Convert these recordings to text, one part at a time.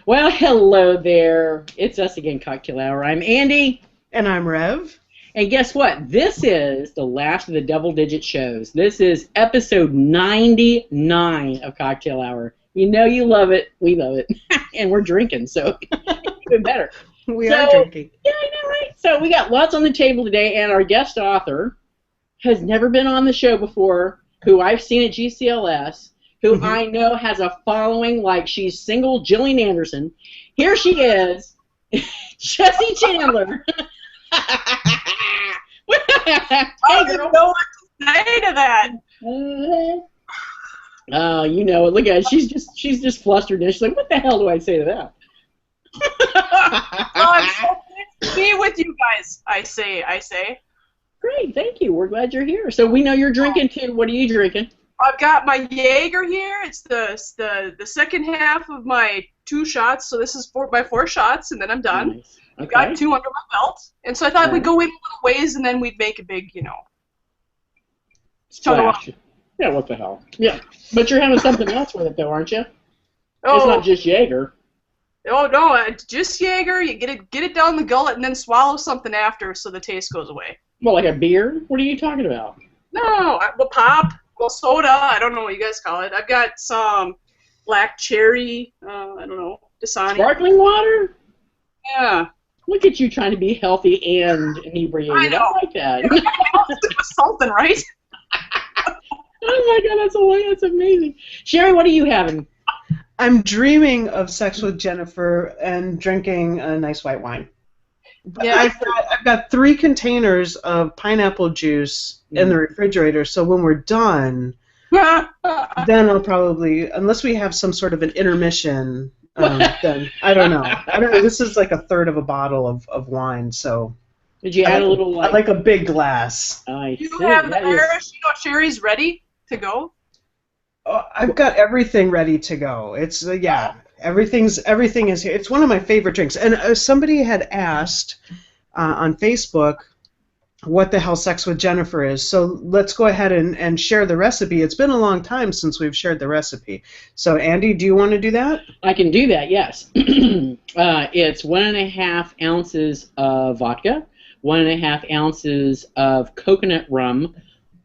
Well, hello there. It's us again, Cocktail Hour. I'm Andy. And I'm Rev. And guess what? This is the last of the double-digit shows. This is episode 99 of Cocktail Hour. You know you love it. We love it. And we're drinking, so even better. We are drinking. Yeah, I know, right? So we got lots on the table today, and our guest author has never been on the show before, who I've seen at GCLS, who I know has a following like she's single Jillian Anderson. Here she is, Jessie Chandler. I don't know what to say to that. Oh, you know it. Look at it. She's just flustered, and she's like, "What the hell do I say to that?" Oh, I'm so pleased to be with you guys. I say. Great, thank you. We're glad you're here. So we know you're drinking too. What are you drinking? I've got my Jaeger here. It's the second half of my 2 shots. So this is my 4 shots, and then I'm done. Nice. I've got 2 under my belt, and so I thought we'd go in a little ways, and then we'd make a big, Splash. Yeah, what the hell? Yeah, but you're having something else with it, though, aren't you? Oh, it's not just Jaeger. Oh no, just Jaeger. You get it down the gullet, and then swallow something after, so the taste goes away. Well, like a beer? What are you talking about? No, well, pop, well, soda. I don't know what you guys call it. I've got some black cherry. I don't know, Dasani. Sparkling water? Yeah. Look at you trying to be healthy and inebriated. I know. I like that. Something, right? Oh my God, that's amazing. Sherry, what are you having? I'm dreaming of sex with Jennifer and drinking a nice white wine. Yeah. I've got 3 containers of pineapple juice in the refrigerator, so when we're done, then I'll probably, unless we have some sort of an intermission, then I don't know. This is like a third of a bottle of wine, so. Did you add a little I like a big glass. You have the maraschino cherries ready to go? Oh, I've got everything ready to go. It's everything is here. It's one of my favorite drinks. And somebody had asked on Facebook what the hell Sex with Jennifer is. So let's go ahead and share the recipe. It's been a long time since we've shared the recipe. So Andy, do you want to do that? I can do that, yes. It's 1.5 ounces of vodka, 1.5 ounces of coconut rum,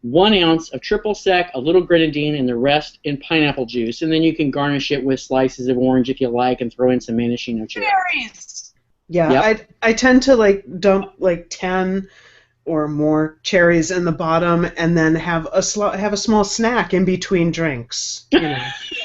1 ounce of triple sec, a little grenadine, and the rest in pineapple juice. And then you can garnish it with slices of orange if you like, and throw in some maraschino Cherries. Yeah, yep. I tend to dump 10 or more cherries in the bottom, and then have a small snack in between drinks. You know.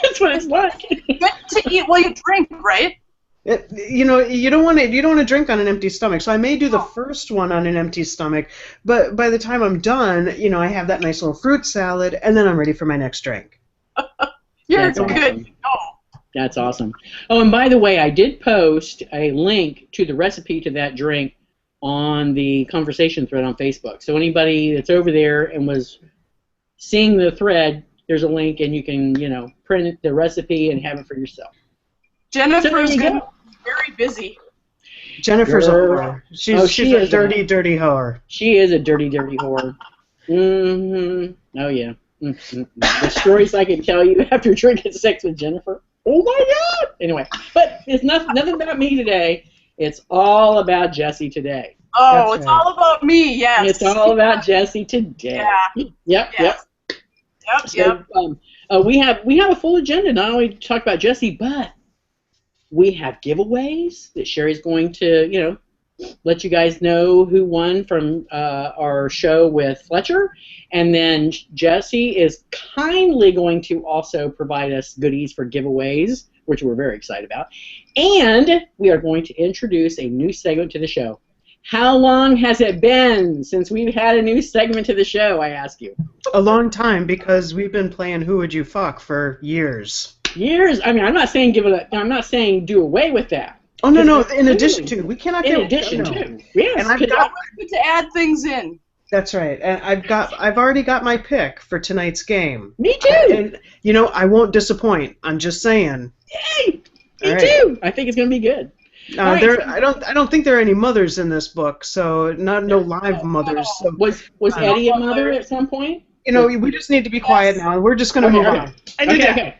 That's what it's like. Good to eat while you drink, right? You don't want to drink on an empty stomach. So I may do the first one on an empty stomach, but by the time I'm done, I have that nice little fruit salad, and then I'm ready for my next drink. That's good. Awesome. That's awesome. Oh, and by the way, I did post a link to the recipe to that drink on the conversation thread on Facebook. So anybody that's over there and was seeing the thread, there's a link, and you can, print the recipe and have it for yourself. Jennifer's going to be very busy. Jennifer's a whore. She's a dirty whore. She is a dirty whore. Mm-hmm. Oh, yeah. Mm-hmm. The stories I can tell you after drinking sex with Jennifer. Oh, my God! Anyway, but it's nothing about me today. It's all about Jessie today. Oh, it's all about me, yes. It's all about Jessie today. Yeah. Yep. We have a full agenda, not only to talk about Jessie, but we have giveaways that Sherry's going to, let you guys know who won from our show with Fletcher. And then Jessie is kindly going to also provide us goodies for giveaways, which we're very excited about. And we are going to introduce a new segment to the show. How long has it been since we've had a new segment to the show, I ask you? A long time, because we've been playing Who Would You Fuck for years. Years? I mean, I'm not saying I'm not saying do away with that. Oh, no, in addition to. We cannot In addition to. Yes. And I've got to add things in. That's right. And I've already got my pick for tonight's game. Me too. And, I won't disappoint. I'm just saying. Yay! Me too. I think it's going to be good. I don't think there are any mothers in this book, so no live mothers. So, was Eddie a mother at some point? You know, we just need to be quiet now. We're just going to move on. Okay.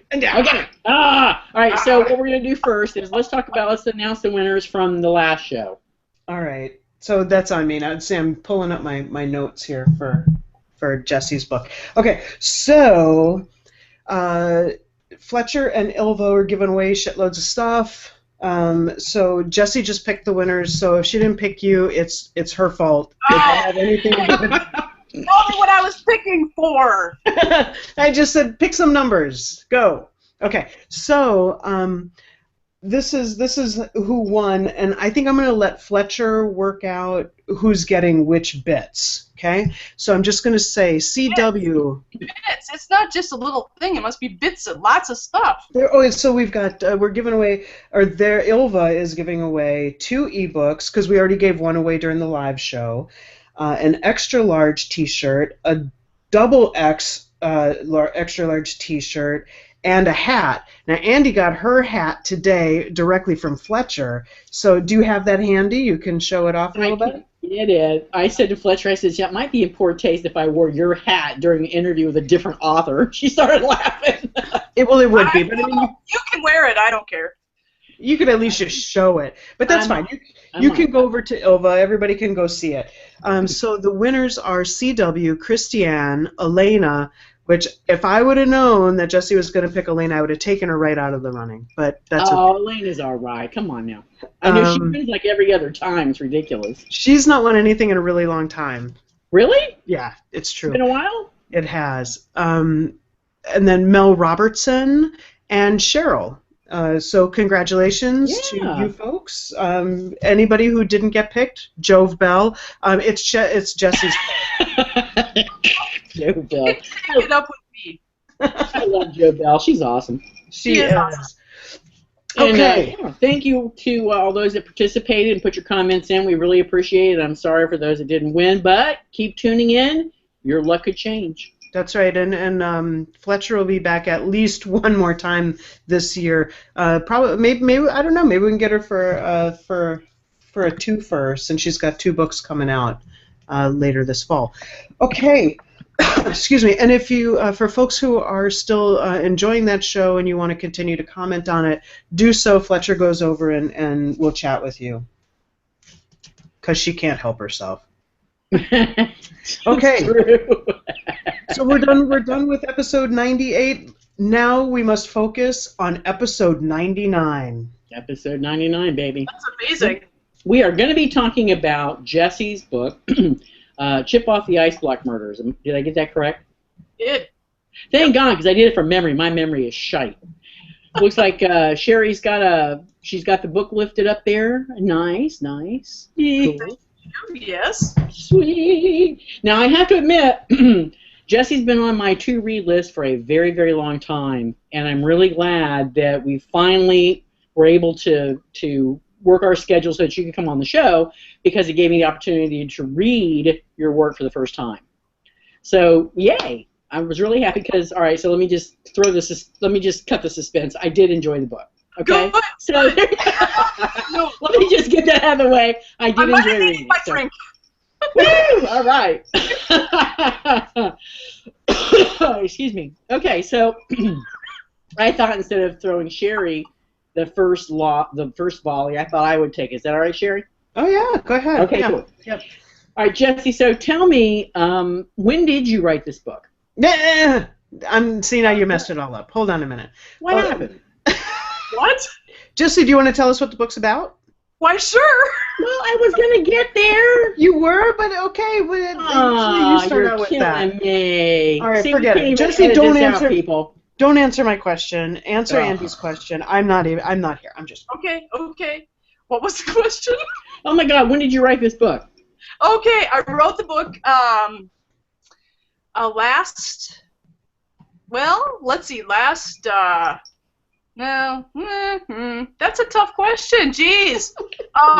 All right. So what we're going to do first is let's announce the winners from the last show. All right. So that's on me. Now, see, I'm pulling up my notes here for Jessie's book. Okay. So Fletcher and Ilva were giving away shitloads of stuff. So Jessie just picked the winners. So if she didn't pick you, it's her fault. It doesn't have anything to do with Tell me what I was picking for. I just said pick some numbers. Go. Okay. So this is who won, and I think I'm going to let Fletcher work out who's getting which bits. Okay. So I'm just going to say CW. Bits. It's not just a little thing. It must be bits of lots of stuff. So we've got we're giving away, or there Ilva is giving away 2 ebooks because we already gave one away during the live show. An extra large T-shirt, a double X extra large T-shirt, and a hat. Now Andy got her hat today directly from Fletcher. So do you have that handy? You can show it off a little bit. It is. I said to Fletcher, I said, yeah, it might be in poor taste if I wore your hat during an interview with a different author. She started laughing. It would be, but I mean, you can wear it. I don't care. You could at least just show it, but that's fine. You can go over to Ilva. Everybody can go see it. So the winners are CW, Christiane, Elena, which if I would have known that Jessie was going to pick Elena, I would have taken her right out of the running. But that's okay. Elena's all right. Come on now. I know she wins like every other time. It's ridiculous. She's not won anything in a really long time. Really? Yeah, it's true. It's been a while? It has. And then Mel Robertson and Cheryl. So congratulations to you folks. Anybody who didn't get picked, Jove Bell. It's Jessie's. Joe Bell. Get up with me. I love Joe Bell. She's awesome. She is. Awesome. Okay. And, thank you to all those that participated and put your comments in. We really appreciate it. I'm sorry for those that didn't win, but keep tuning in. Your luck could change. That's right, and Fletcher will be back at least one more time this year. Probably, maybe I don't know. Maybe we can get her for a twofer since she's got 2 books coming out later this fall. Okay, excuse me. And if you, for folks who are still enjoying that show and you want to continue to comment on it, do so. Fletcher goes over and we'll chat with you because she can't help herself. Okay. So we're done with episode 98. Now we must focus on episode 99. Episode 99, baby. That's amazing. We are going to be talking about Jessie's book, Chip Off the Ice Block Murders. Did I get that correct? Did. Thank God, because I did it from memory. My memory is shite. Looks like Sherry's she's got the book lifted up there. Nice. Cool. Yes. Sweet. Now I have to admit, Jessie's been on my to-read list for a very, very long time, and I'm really glad that we finally were able to work our schedule so that you could come on the show, because it gave me the opportunity to read your work for the first time. So, yay! I was really happy because, all right, so let me just cut the suspense. I did enjoy the book. Okay? Good. So, let me just get that out of the way. I did enjoy reading my it. drink. Woo! All right. Excuse me. Okay, so I thought instead of throwing Sherry the first volley, I thought I would take it. Is that all right, Sherry? Oh yeah, go ahead. Okay, yeah. cool. Yep. All right, Jessie. So tell me, when did you write this book? I'm seeing how you messed it all up. Hold on a minute. What happened? What? Jessie, do you want to tell us what the book's about? Why, sure. Well, I was gonna get there. You were, but okay. You start out with that. Me. All right, forget it. Jessie, don't answer. People. Don't answer my question. Answer Andy's question. I'm not here. I'm just. Okay. What was the question? Oh my God! When did you write this book? Okay, I wrote the book. No, that's a tough question. Jeez.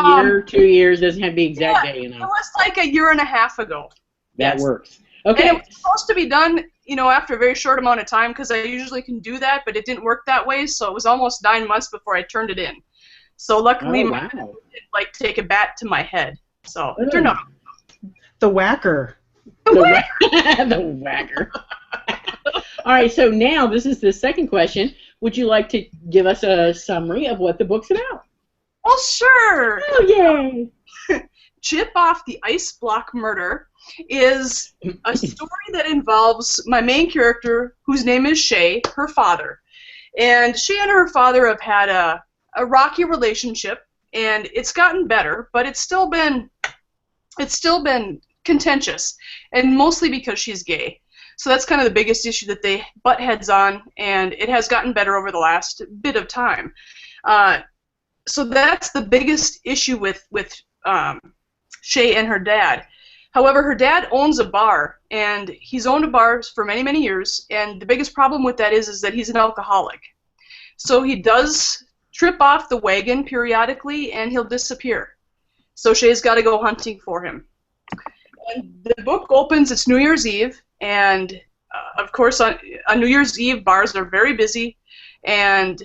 Year, 2 years, doesn't have to be exact day, you know. It was like a year and a half ago. That works. Okay. And it was supposed to be done, after a very short amount of time, because I usually can do that, but it didn't work that way, so it was almost 9 months before I turned it in. So luckily, my dad didn't, take a bat to my head. So it turned out. The whacker. The whacker. All right, so now this is the second question. Would you like to give us a summary of what the book's about? Well, sure. Oh, yay! Chip Off the Ice Block Murder is a story that involves my main character, whose name is Shay, her father. And she and her father have had a rocky relationship, and it's gotten better, but it's still been contentious, and mostly because she's gay. So that's kind of the biggest issue that they butt heads on, and it has gotten better over the last bit of time. So that's the biggest issue with Shay and her dad. However, her dad owns a bar, and he's owned a bar for many, many years, and the biggest problem with that is that he's an alcoholic. So he does trip off the wagon periodically, and he'll disappear. So Shay's got to go hunting for him. And the book opens, it's New Year's Eve, and of course on New Year's Eve, bars are very busy, and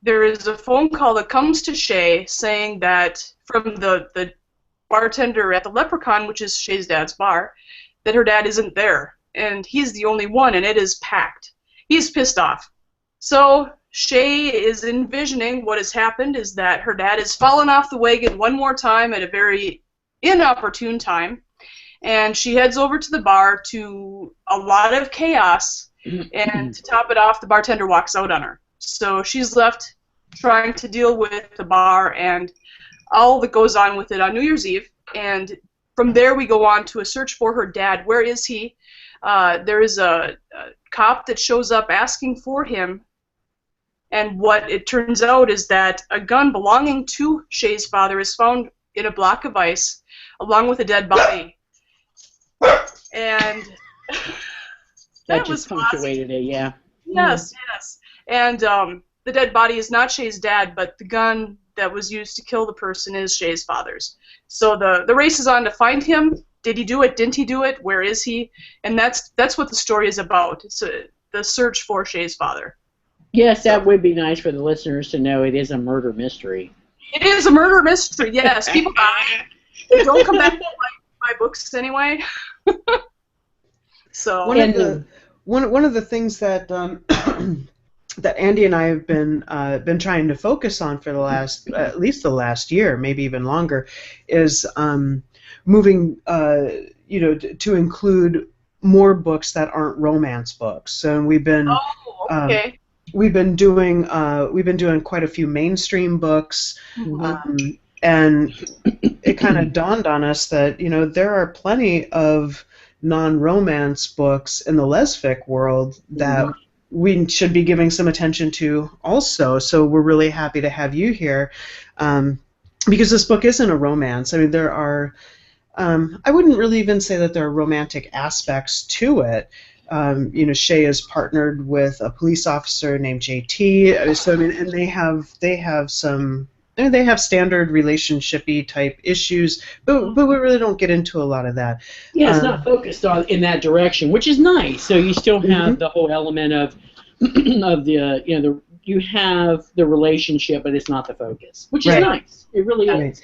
there is a phone call that comes to Shay saying that from the bartender at the Leprechaun, which is Shay's dad's bar, that her dad isn't there, and he's the only one, and it is packed. He's pissed off. So Shay is envisioning what has happened is that her dad has fallen off the wagon one more time at a very inopportune time, and she heads over to the bar to a lot of chaos, and to top it off, the bartender walks out on her. So she's left trying to deal with the bar and all that goes on with it on New Year's Eve, and from there we go on to a search for her dad. Where is he? There is a cop that shows up asking for him, and what it turns out is that a gun belonging to Shay's father is found in a block of ice, along with a dead body. And that just punctuated it, yeah. Yes, yes. And the dead body is not Shay's dad, but the gun that was used to kill the person is Shay's father's. So the race is on to find him. Did he do it? Didn't he do it? Where is he? And that's what the story is about. It's the search for Shay's father. Yes, that would be nice for the listeners to know it is a murder mystery. It is a murder mystery, yes. People die. They don't come back to my books anyway. So one of the things that that Andy and I have been trying to focus on for the last at least the last year, maybe even longer, is moving to include more books that aren't romance books. And we've been we've been doing quite a few mainstream books. And it kind of dawned on us that there are plenty of non-romance books in the lesfic world that we should be giving some attention to also. So we're really happy to have you here, because this book isn't a romance. I mean, there are I wouldn't really even say that there are romantic aspects to it. Shay is partnered with a police officer named JT. So I mean, and they have some. They have standard relationship-y type issues, but we really don't get into a lot of that. Yeah, it's not focused on in that direction, which is nice. So you still have the whole element of you have the relationship, but it's not the focus, which is nice. It really is.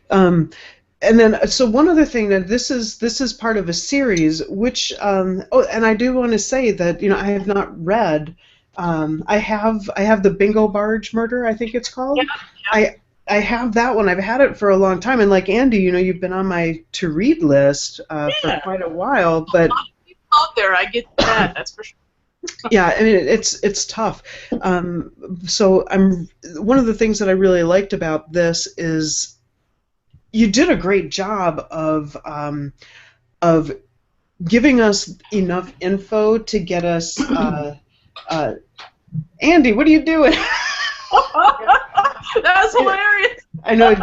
And then, so one other thing that this is part of a series, which and I do want to say that I have not read. I have the Bingo Barge Murder, I think it's called. Yeah. I have that one. I've had it for a long time, and like Andy, you've been on my to-read list for quite a while. But a lot of people out there, I get that. That's for sure. Yeah, I mean it's tough. So one of the things that I really liked about this is you did a great job of giving us enough info to get us. Andy, what are you doing? That's hilarious. I know.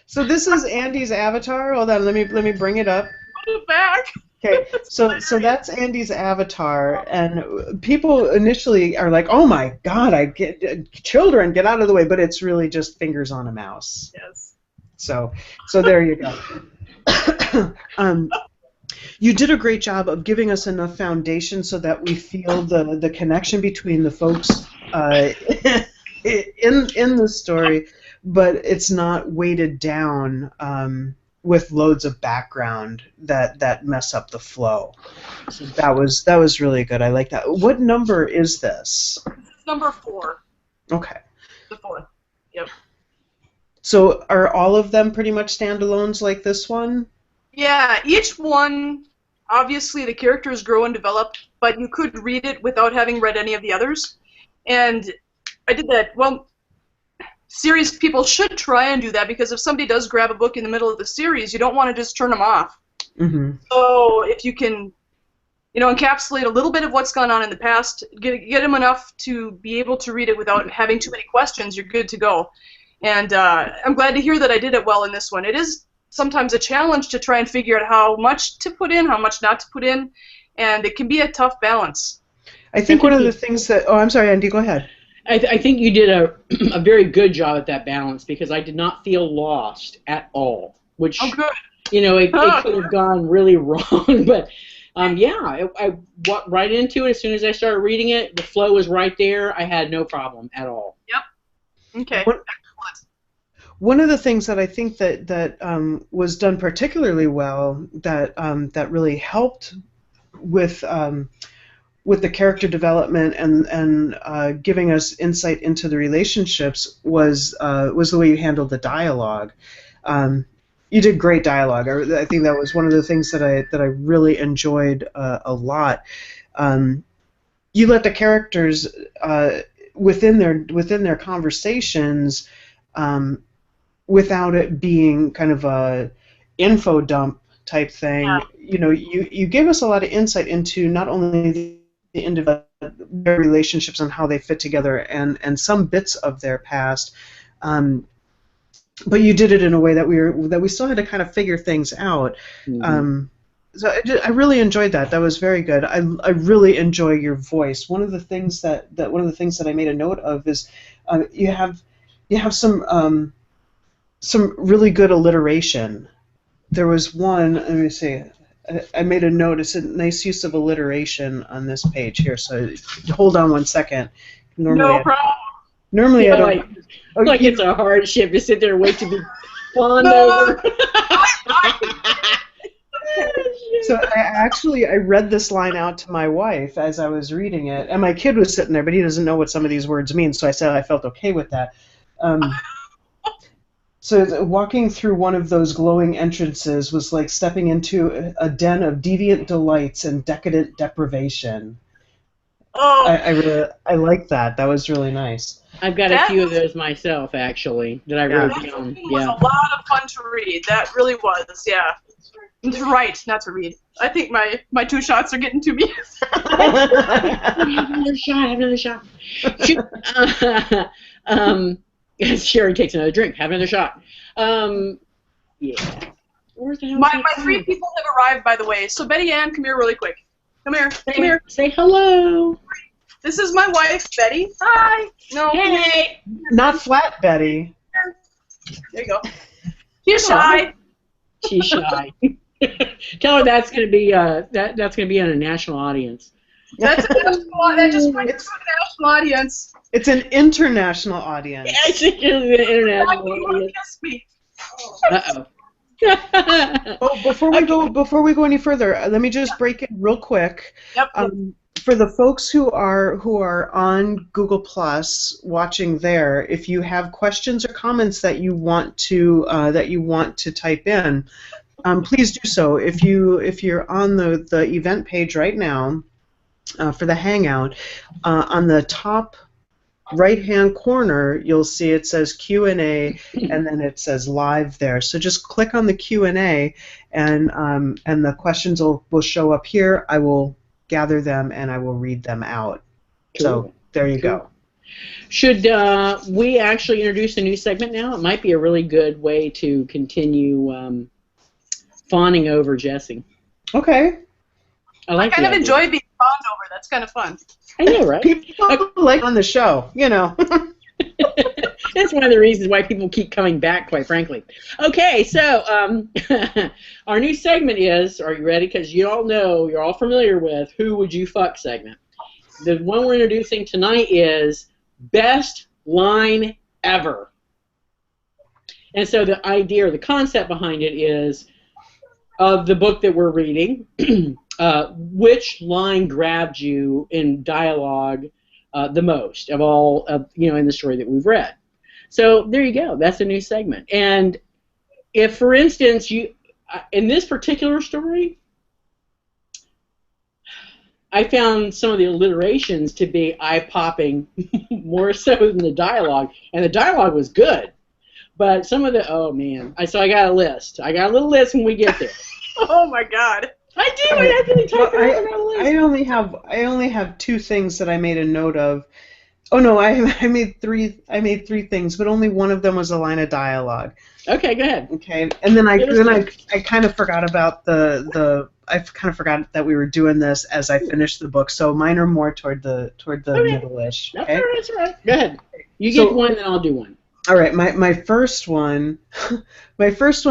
So this is Andy's avatar. Hold on, let me bring it up. Put it back. Okay, so that's Andy's avatar, and people initially are like, "Oh my God, children, get out of the way!" But it's really just fingers on a mouse. Yes. So there you go. You did a great job of giving us enough foundation so that we feel the connection between the folks in the story, but it's not weighted down with loads of background that mess up the flow. So that was really good. I like that. What number is this? This is number 4. Okay. The 4th. Yep. So are all of them pretty much standalones like this one? Yeah, each one, obviously the characters grow and develop, but you could read it without having read any of the others. And I did that. Well, series people should try and do that, because if somebody does grab a book in the middle of the series, you don't want to just turn them off. Mm-hmm. So if you can, encapsulate a little bit of what's gone on in the past, get them enough to be able to read it without having too many questions, you're good to go. And I'm glad to hear that I did it well in this one. It is sometimes a challenge to try and figure out how much to put in, how much not to put in, and it can be a tough balance. I think one of the things that... Oh, I'm sorry, Andy, go ahead. I think you did a very good job at that balance, because I did not feel lost at all, which, oh, good. It could have gone really wrong, but yeah, I walked right into it as soon as I started reading it. The flow was right there. I had no problem at all. Yep. Okay. One of the things that I think that was done particularly well, that really helped with the character development and giving us insight into the relationships was the way you handled the dialogue. You did great dialogue. I think that was one of the things that I really enjoyed a lot. You let the characters within their conversations, without it being kind of a info dump type thing. Yeah. You gave us a lot of insight into not only the individual relationships and how they fit together, and some bits of their past, but you did it in a way that we still had to kind of figure things out. Mm-hmm. So I really enjoyed that. That was very good. I really enjoy your voice. One of the things that I made a note of is you have some really good alliteration. There was one. Let me see. I made a note. It's a nice use of alliteration on this page here. So hold on one second. No problem. Normally I don't. Like it's a hardship to sit there and wait to be fawned over. So I read this line out to my wife as I was reading it, and my kid was sitting there, but he doesn't know what some of these words mean, so I said I felt okay with that. So walking through one of those glowing entrances was like stepping into a den of deviant delights and decadent deprivation. Oh. I like that. That was really nice. I've got a few of those myself, actually, that I wrote down. It was a lot of fun to read. That really was, yeah. To write, not to read. I think my 2 shots are getting to me. Have another shot. Sherry takes another drink. Have another shot. Yeah. Where's the hell? My 3 people have arrived, by the way. So Betty Ann, come here really quick. Come here. Come here. Say hello. This is my wife, Betty. Hi. No. Hey. Not flat Betty. There you go. She's shy. She's shy. Tell her that's going to be that's going to be on a national audience. That's a national. That just brings us to a national audience. It's an international audience. Yeah, it's an international audience. Kiss me. Uh-oh. Oh, before we go any further, let me just break it real quick. Yep. For the folks who are on Google Plus watching there, if you have questions or comments that you want to type in, please do so. If you're on the event page right now for the Hangout, on the top right-hand corner, you'll see it says Q&A, and then it says live there. So just click on the Q&A, and the questions will show up here. I will gather them and I will read them out. Cool. So there you go. Should we actually introduce a new segment now? It might be a really good way to continue fawning over Jessie. Okay. I kind of enjoy being fawned over. That's kind of fun. I know, right? People like on the show, you know. That's one of the reasons why people keep coming back, quite frankly. Okay, so our new segment is, are you ready? Because you all know, you're all familiar with Who Would You Fuck segment. The one we're introducing tonight is Best Line Ever. And so the idea or the concept behind it is of the book that we're reading, which line grabbed you in dialogue the most of all in the story that we've read. So there you go. That's a new segment. And if, for instance, you in this particular story, I found some of the alliterations to be eye-popping more so than the dialogue, and the dialogue was good. But some of the so I got a list. I got a little list when we get there. Oh my God. I do. I actually typed it out on a list. I only have 2 things that I made a note of. Oh no, I made 3. I made 3 things, but only one of them was a line of dialogue. Okay, go ahead. Okay, and then I kind of forgot about I kind of forgot that we were doing this as I finished the book. So mine are more toward the middle-ish. Okay? That's all right. Go ahead. You get one, then I'll do one. All right, my first one,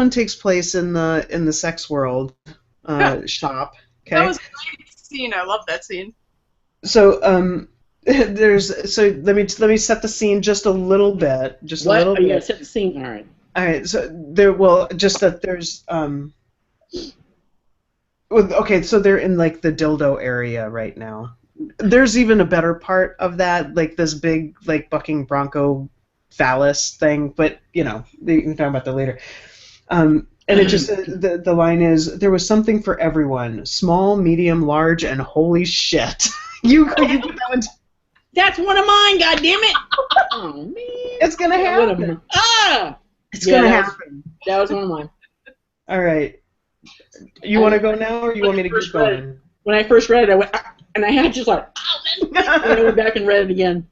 takes place in the sex world shop. Okay. That was a great scene. I love that scene. So let me set the scene just a little bit. Just what? A little bit. Yeah, set the scene. All right. All right. So there's okay, so they're in like the dildo area right now. There's even a better part of that, like this big like bucking bronco phallus thing, but you can talk about that later. And it just the line is, there was something for everyone, small, medium, large, and holy shit. you put that one. That's one of mine. God damn it! Oh man, it's gonna happen. It's gonna happen. That was one of mine. All right. You want to go now, or you want me to keep going? When I first read it, I went, and I had just like, and I went back and read it again.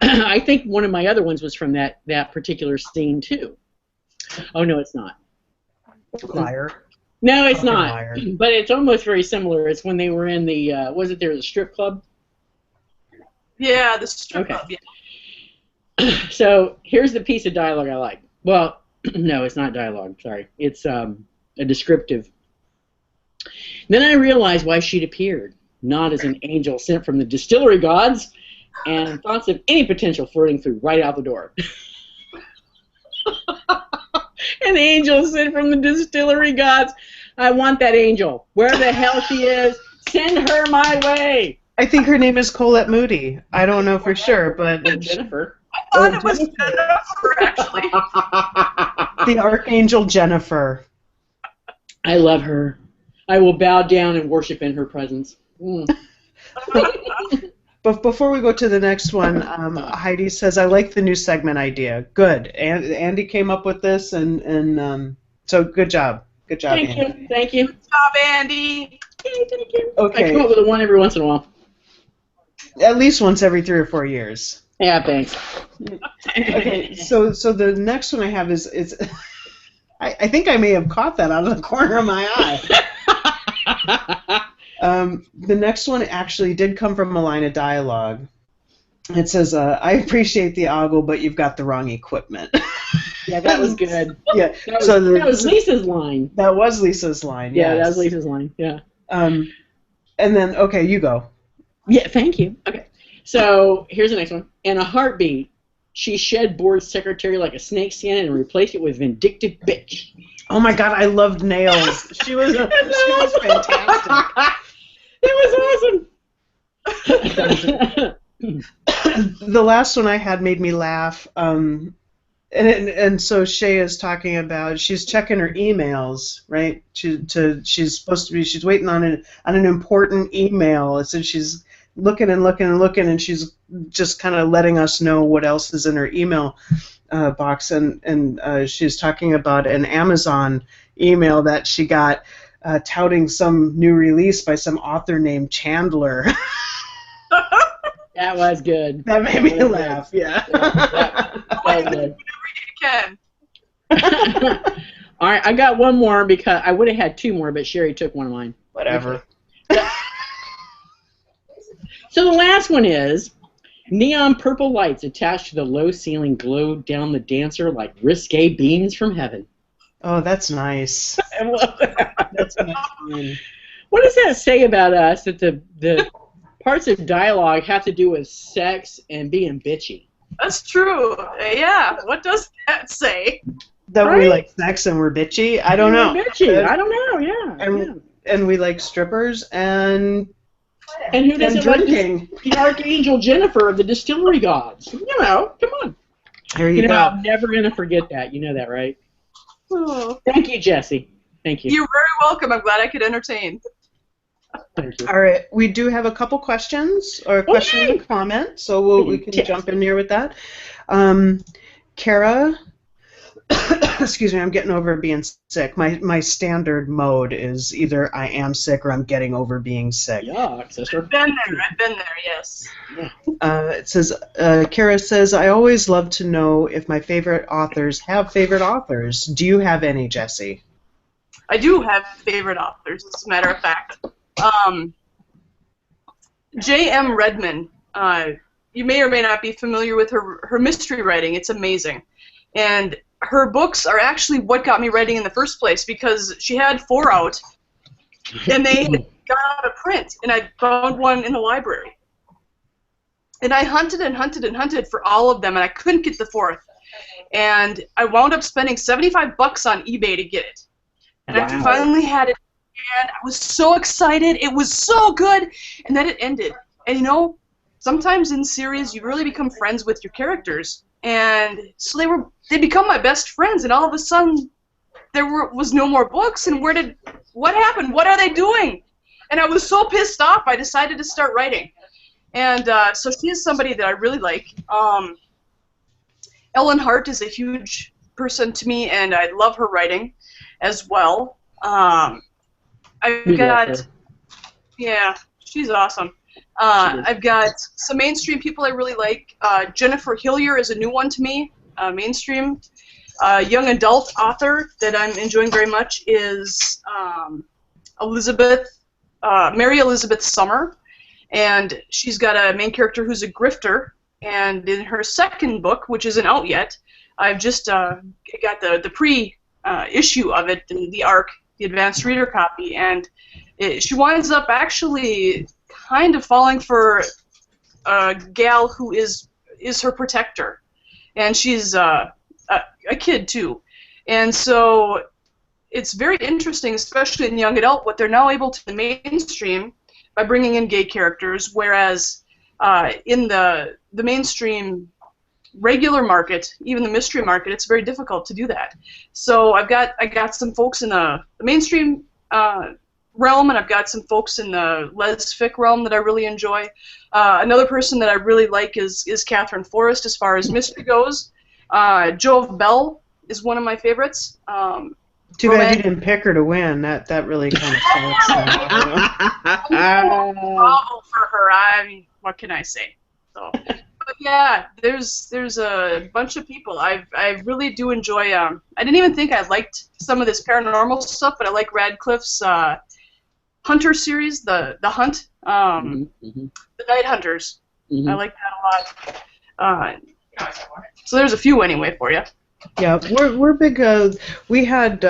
I think one of my other ones was from that particular scene too. Oh no, it's not. Liar. No, it's Fucking not. liar. But it's almost very similar. It's when they were in the there was a strip club? Yeah, the strip club. Yeah. So here's the piece of dialogue I like. Well, no, it's not dialogue. Sorry, it's a descriptive. Then I realized why she'd appeared, not as an angel sent from the distillery gods, and thoughts of any potential flirting flew right out the door. An angel sent from the distillery gods. I want that angel. Where the hell she is, send her my way. I think her name is Colette Moody. I don't know for sure, but Jennifer. I thought it was Jennifer, actually. The Archangel Jennifer. I love her. I will bow down and worship in her presence. But before we go to the next one, Heidi says, I like the new segment idea. Good. Andy came up with this, and so good job. Good job, Andy. Thank you. Good job, Andy. Thank you. Okay. I come up with one every once in a while. At least once every 3 or 4 years. Yeah, thanks. Okay, so the next one I have is I think I may have caught that out of the corner of my eye. The next one actually did come from a line of dialogue. It says, I appreciate the ogle, but you've got the wrong equipment. Yeah, that was good. Yeah, that was Lisa's line. That was Lisa's line, Yeah, yes. that was Lisa's line, yeah. And then, okay, you go. Yeah, thank you. Okay, so here's the next one. In a heartbeat, she shed board secretary like a snake skin and replaced it with vindictive bitch. Oh my God, I loved Nails. She was fantastic. It was awesome. The last one I had made me laugh. And so Shay is talking about, she's checking her emails, right? She's waiting on an important email. So she's looking and looking and looking, and she's just kind of letting us know what else is in her email box. And she's talking about an Amazon email that she got touting some new release by some author named Chandler. That was good. That made me laugh, yeah. That was good. Ken. All right, I got one more because I would have had 2 more, but Sherry took one of mine. Whatever. Okay. So the last one is, neon purple lights attached to the low ceiling glowed down the dancer like risque beams from heaven. Oh, that's nice. I love that. That's a nice line. What does that say about us, that the parts of dialogue have to do with sex and being bitchy? That's true. Yeah, what does that say? that we Right? like sex and we're bitchy. I don't We're know. bitchy. I don't know. Yeah. And we like strippers and who doesn't like drinking. the Archangel Jennifer of the Distillery Gods? You know, come on. There you go. I'm never gonna forget that. You know that, right? Oh. Thank you, Jessie. Thank you. You're very welcome. I'm glad I could entertain. Thank you. All right, we do have a couple questions or a question and a comment, so we can jump in here with that. Kara, excuse me, I'm getting over being sick. My standard mode is either I am sick or I'm getting over being sick. Yuck, sister. I've been there, yes. It says, Kara says, I always love to know if my favorite authors have favorite authors. Do you have any, Jessie? I do have favorite authors, as a matter of fact. J.M. Redman, you may or may not be familiar with her mystery writing. It's amazing. And her books are actually what got me writing in the first place, because she had 4 out, and they had got out of print, and I found one in the library. And I hunted and hunted and hunted for all of them, and I couldn't get the 4th. And I wound up spending $75 on eBay to get it. And I finally had it, and I was so excited. It was so good, and then it ended. And you know, sometimes in series you really become friends with your characters, and so they become my best friends. And all of a sudden, there was no more books. And what happened? What are they doing? And I was so pissed off. I decided to start writing, and so she is somebody that I really like. Ellen Hart is a huge person to me, and I love her writing as well. Yeah, she's awesome. I've got some mainstream people I really like. Jennifer Hillier is a new one to me, mainstream. Young adult author that I'm enjoying very much is Mary Elizabeth Summer, and she's got a main character who's a grifter. And in her second book, which isn't out yet, I've just got the pre-issue of it, the ARC, the advanced reader copy, and she winds up actually kind of falling for a gal who is her protector, and she's a kid too, and so it's very interesting, especially in young adult, what they're now able to mainstream by bringing in gay characters, whereas in the mainstream regular market, even the mystery market, it's very difficult to do that. So I got some folks in the mainstream realm, and I've got some folks in the lesfic realm that I really enjoy. Another person that I really like is Catherine Forrest as far as mystery goes. Jove Bell is one of my favorites. Too bad you didn't pick her to win. That really kind of sucks. Bravo for her. What can I say? So, but yeah, there's a bunch of people. I really do enjoy. I didn't even think I liked some of this paranormal stuff, but I like Radcliffe's Hunter series, the Hunt, the Night Hunters. I like that a lot. So there's a few anyway for you. Yeah, we're big. We've had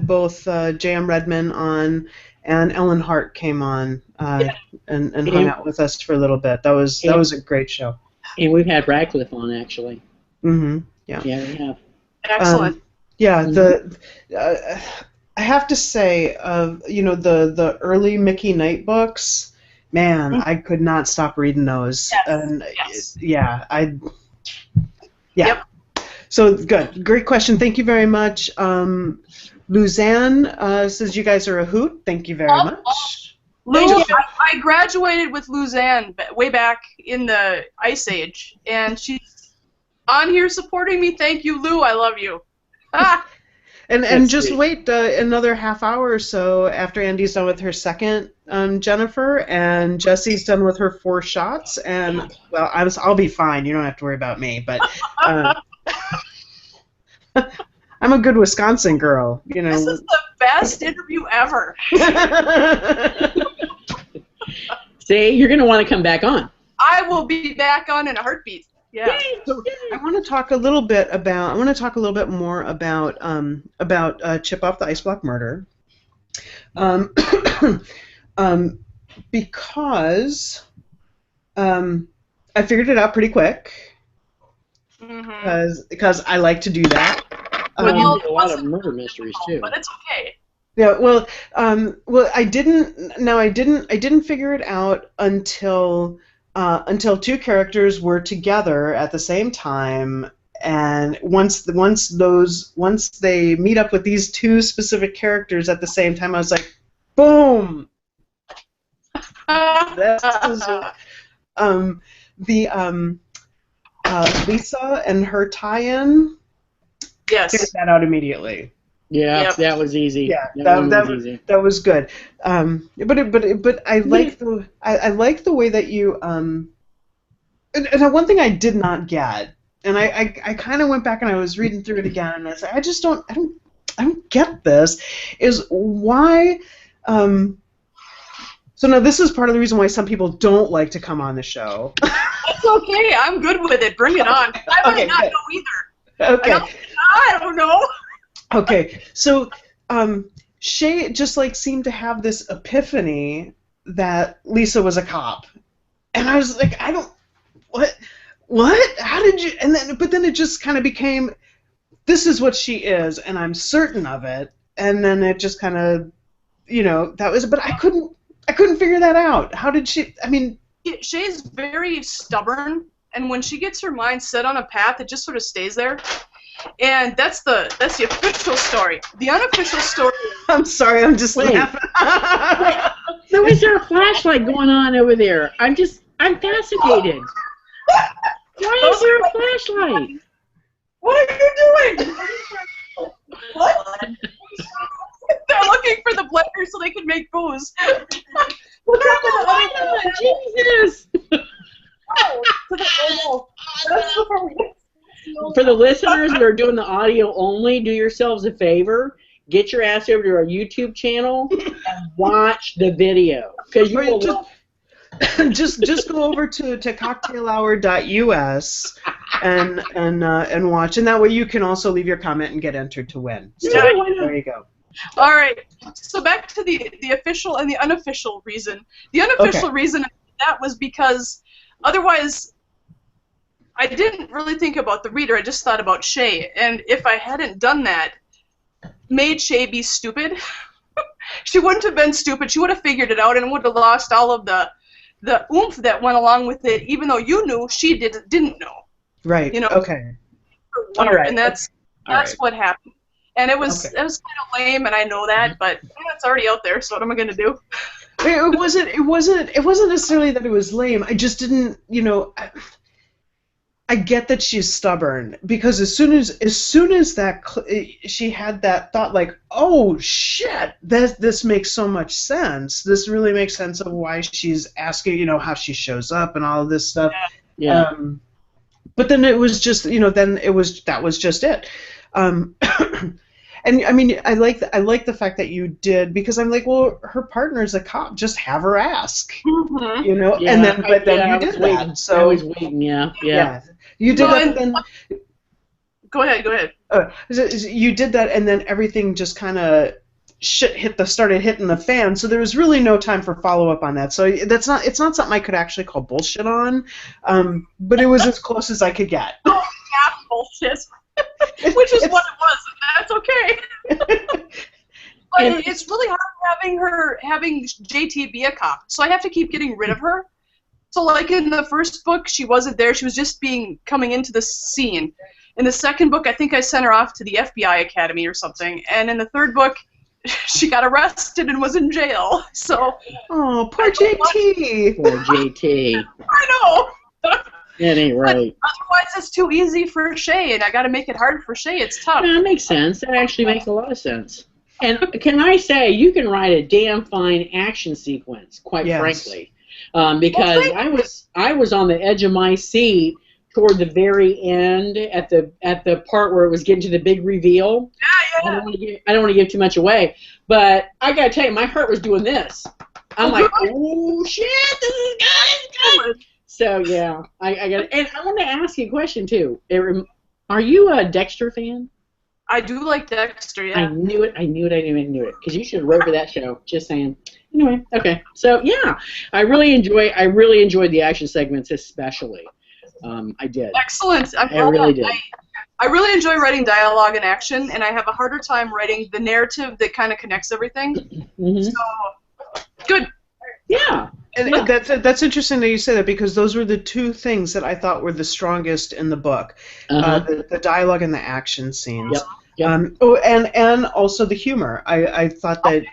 both J.M. Redman on, and Ellen Hart came on and hung out with us for a little bit. That was a great show. And we've had Radcliffe on, actually. Mm-hmm. Yeah. Yeah, we have. Excellent. I have to say, the early Mickey Knight books, man, I could not stop reading those. Yes. And yes. Yep. So good, great question. Thank you very much. Luzanne says you guys are a hoot. Thank you very much. Lou, I graduated with Luzanne way back in the Ice Age, and she's on here supporting me. Thank you, Lou. I love you. And just sweet. Wait another half hour or so after Andy's done with her second Jennifer, and Jessie's done with her 4 shots, and well, I'll be fine. You don't have to worry about me, but I'm a good Wisconsin girl. You know. This is the best interview ever. See, you're going to want to come back on. I will be back on in a heartbeat. Yeah. So I want to talk a little bit more about Chip Off the Ice Block Murder, because I figured it out pretty quick. because I like to do that. Well, you did a lot of murder mysteries too. But it's okay. Yeah, I didn't figure it out until two characters were together at the same time, and once they meet up with these two specific characters at the same time, I was like, boom. Lisa and her tie-in. Yes. Figured that out immediately. Yeah, Yep. That was easy. Yeah, that was easy. That was good. But I like the way that you and one thing I did not get, and I kind of went back and I was reading through it again, and I said, I don't get this, is why. So now this is part of the reason why some people don't like to come on the show. That's okay. I'm good with it. Bring it on. I might not know either. Okay. I don't know. Okay, so Shay just seemed to have this epiphany that Lisa was a cop, and I was like, what? How did you? But then it just kind of became, this is what she is, and I'm certain of it, and then it just kind of, that was. But I couldn't figure that out. How did she? I mean, Shay's very stubborn, and when she gets her mind set on a path, it just sort of stays there. And that's the official story. The unofficial story. I'm sorry, I'm just laughing. So is there a flashlight going on over there? I'm fascinated. Why is there a flashlight? What are you doing? What? They're looking for the blender so they can make booze. Look up the Jesus! Oh, For the listeners that are doing the audio only, do yourselves a favor. Get your ass over to our YouTube channel and watch the video. Because you will just go over to cocktailhour.us and watch, and that way you can also leave your comment and get entered to win. So, there you go. All right. So back to the official and the unofficial reason. The unofficial reason that was because otherwise I didn't really think about the reader. I just thought about Shay. And if I hadn't done that, made Shay be stupid, she wouldn't have been stupid. She would have figured it out and would have lost all of the oomph that went along with it, even though you knew she didn't know. Right. Okay. All right. And that's what happened. And it was kind of lame, and I know that, but it's already out there. So what am I gonna do? It wasn't necessarily that it was lame. I just didn't, I get that she's stubborn, because as soon as that she had that thought, like, oh shit, this makes so much sense. This really makes sense of why she's asking, how she shows up and all of this stuff. Yeah. But then it was just, that was just it. And I mean, I like the fact that you did, because I'm like, well, her partner's a cop. Just have her ask, Mm-hmm. Yeah, and then you did that. So I was waiting. Yeah. You did that. Then go ahead. You did that, and then everything just kind of started hitting the fan. So there was really no time for follow up on that. So it's not something I could actually call bullshit on, but it was as close as I could get. Oh, yeah, bullshit. Which is what it was, and that's okay. But it's really hard having JT be a cop, so I have to keep getting rid of her. So like in the first book, she wasn't there; she was just coming into the scene. In the second book, I think I sent her off to the FBI Academy or something, and in the third book, she got arrested and was in jail. So oh, poor JT. Poor JT. I know. That ain't right. But otherwise, it's too easy for Shay, and I got to make it hard for Shay. It's tough. No, that makes sense. That actually makes a lot of sense. And can I say, you can write a damn fine action sequence, quite frankly, because I was on the edge of my seat toward the very end at the part where it was getting to the big reveal. Yeah. I don't want to give too much away, but I gotta tell you, my heart was doing this. I'm like, oh shit, this is good. So yeah, I got it. And I want to ask you a question too. Are you a Dexter fan? I do like Dexter. Yeah. I knew it. Because you should have wrote for that show. Just saying. Anyway, okay. So yeah, I really enjoyed the action segments, especially. I did. Excellent. I really did. I really enjoy writing dialogue and action, and I have a harder time writing the narrative that kind of connects everything. Mm-hmm. So, good. Yeah. And that's interesting that you say that, because those were the two things that I thought were the strongest in the book, the dialogue and the action scenes. Yep. And also the humor. I thought that